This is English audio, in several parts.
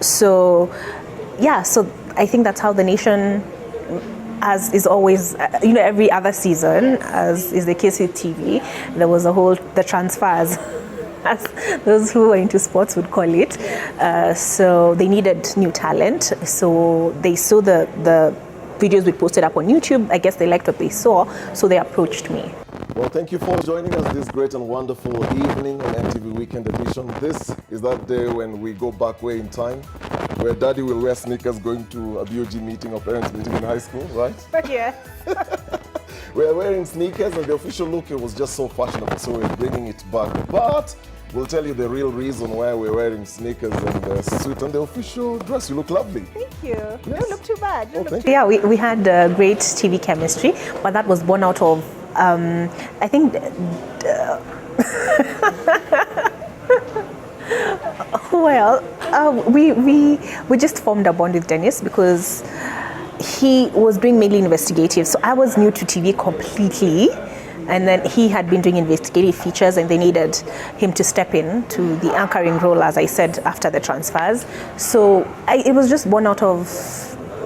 So I think that's how the nation, as is always, every other season, as is the case with TV, there was the transfers, as those who are into sports would call it. So they needed new talent. So they saw the videos we posted up on YouTube. I guess they liked what they saw, so they approached me. Well, thank you for joining us this great and wonderful evening on NTV Weekend Edition. This is that day when we go back way in time, where Daddy will wear sneakers going to a BOG meeting or parents meeting in high school, right? Yeah. We're wearing sneakers and the official look, it was just so fashionable, so we're bringing it back. But we'll tell you the real reason why we're wearing sneakers and the suit and the official dress. You look lovely. Thank you. Yes. You don't look too bad. Yeah, we had great TV chemistry, but that was born out of, I think, we just formed a bond with Dennis because he was doing mainly investigative. So I was new to TV completely. And then he had been doing investigative features and they needed him to step in to the anchoring role, as I said, after the transfers. So it was just born out of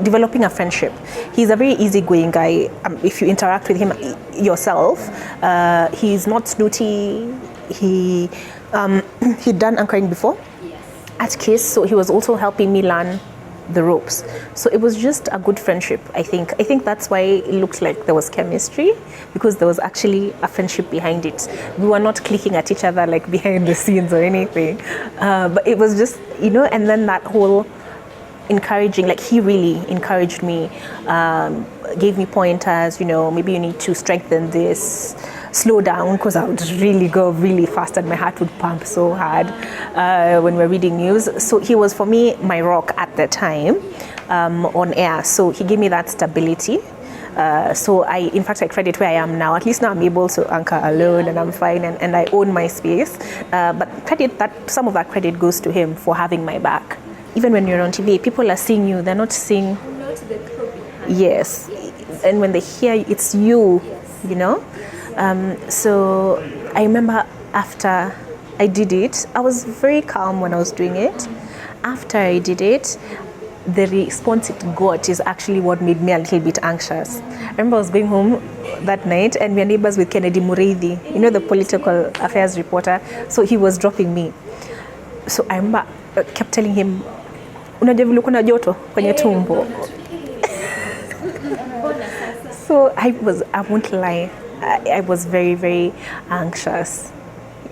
developing a friendship. He's a very easygoing guy. If you interact with him yourself, he's not snooty. He'd done anchoring before at KISS, so he was also helping me learn the ropes. So it was just a good friendship, I think. I think that's why it looked like there was chemistry, because there was actually a friendship behind it. We were not clicking at each other like behind the scenes or anything. But it was just, and then that whole encouraging, like he really encouraged me, gave me pointers, maybe you need to strengthen this, slow down, because I would really go really fast and my heart would pump so hard when we're reading news. So he was, for me, my rock at the time on air. So he gave me that stability. So in fact, I credit where I am now. At least now I'm able to anchor alone and I'm fine and I own my space. But some of that credit goes to him for having my back. Even when you're on TV, people are seeing you. They're not seeing... Not the crew behind. Yes. And when they hear it's you, So I remember after I did it, I was very calm when I was doing it. After I did it, the response it got is actually what made me a little bit anxious. I remember I was going home that night and we were neighbors with Kennedy Mureithi, the political affairs reporter. So he was dropping me. So I remember I kept telling him, unajua vile kuna joto kwenye tumbo. So I won't lie, I was very, very anxious.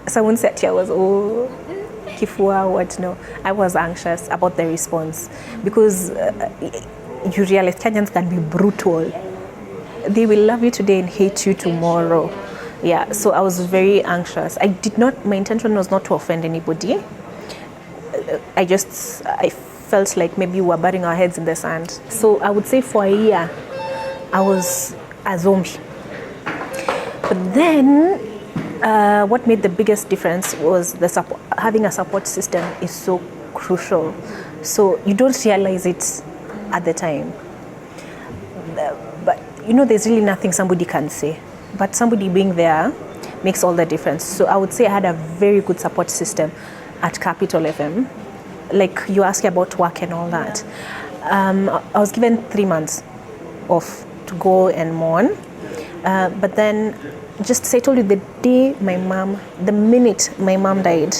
Someone said I was, kifua, what, no. I was anxious about the response because you realize Kenyans can be brutal. They will love you today and hate you tomorrow. Yeah, so I was very anxious. My intention was not to offend anybody. I felt like maybe we were burying our heads in the sand. So I would say for a year, I was a zombie. But then, what made the biggest difference was having a support system is so crucial. So you don't realize it at the time. But there's really nothing somebody can say. But somebody being there makes all the difference. So I would say I had a very good support system at Capital FM. Like you asked about work and all that. I was given 3 months off to go and mourn. But then, just as I told you, the minute my mom died,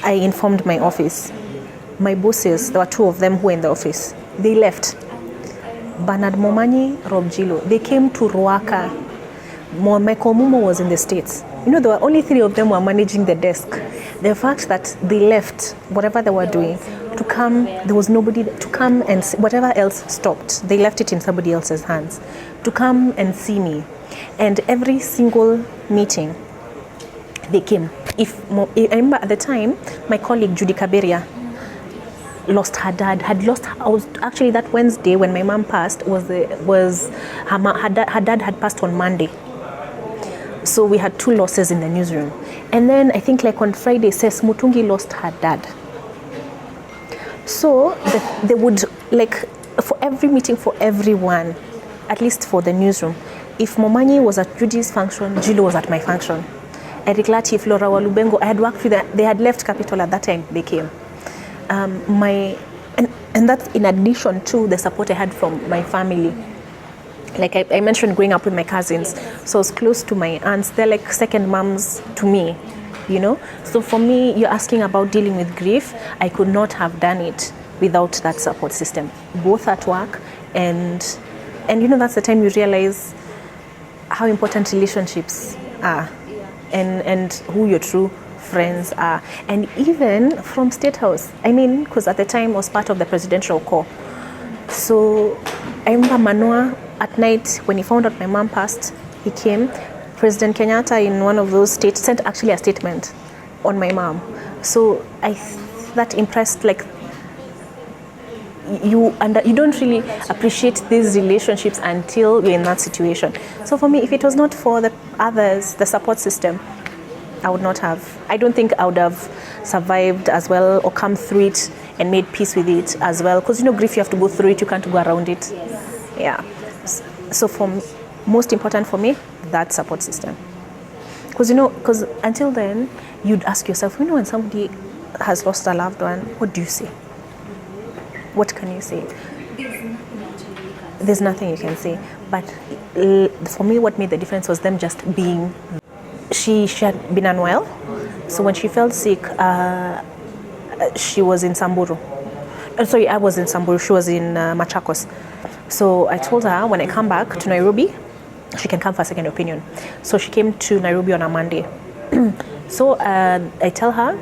I informed my office. My bosses, there were 2 of them who were in the office. They left. Bernard Momanyi, Rob Gilo, they came to Ruaka. Michael Mumo was in the States. There were only 3 of them who were managing the desk. The fact that they left whatever they were doing to come, there was nobody to come and see, whatever else stopped, they left it in somebody else's hands, to come and see me. And every single meeting, they came. I remember at the time, my colleague Judy Kaberia lost her dad. Actually that Wednesday when my mom passed her dad had passed on Monday. So we had 2 losses in the newsroom. And then I think like on Friday, Ses Mutungi lost her dad. So they would, like, for every meeting for everyone, at least for the newsroom, if Momanyi was at Judy's function, Gilo was at my function. Eric Lati, Flora Walubengo, I had worked with them. They had left Capital at that time, they came. And that's in addition to the support I had from my family. Like I mentioned, growing up with my cousins, so I was close to my aunts. They're like second moms to me, you know. So for me, you're asking about dealing with grief. I could not have done it without that support system, both at work and you know, that's the time you realize how important relationships are, and who your true friends are. And even from State House, I mean, because at the time I was part of the presidential corps. So I remember Manoa at night when he found out my mom passed, he came. President Kenyatta in one of those states sent actually a statement on my mom. So that impressed, like, you don't really appreciate these relationships until you're in that situation. So for me, if it was not for the others, the support system, I don't think I would have survived as well or come through it and made peace with it as well. Because, you know, grief, you have to go through it, you can't go around it. Yes. Yeah. So most important for me, that support system. Because, you know, until then, you'd ask yourself, you know, when somebody has lost a loved one, what do you say? What can you say? There's nothing you can say. But for me, what made the difference was them just being. She had been unwell, so when she felt sick, she was in Samburu. Sorry, I was in Samburu. She was in Machakos. So I told her when I come back to Nairobi, she can come for a second opinion. So she came to Nairobi on a Monday. So I tell her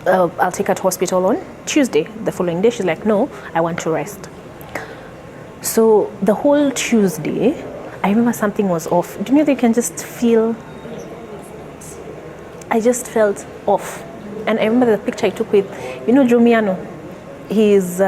I'll take her to hospital on Tuesday. The following day, she's like, no, I want to rest. So the whole Tuesday, I remember something was off. Do you know that you can just feel? I just felt off. And I remember the picture I took with, you know, Jumiano. He's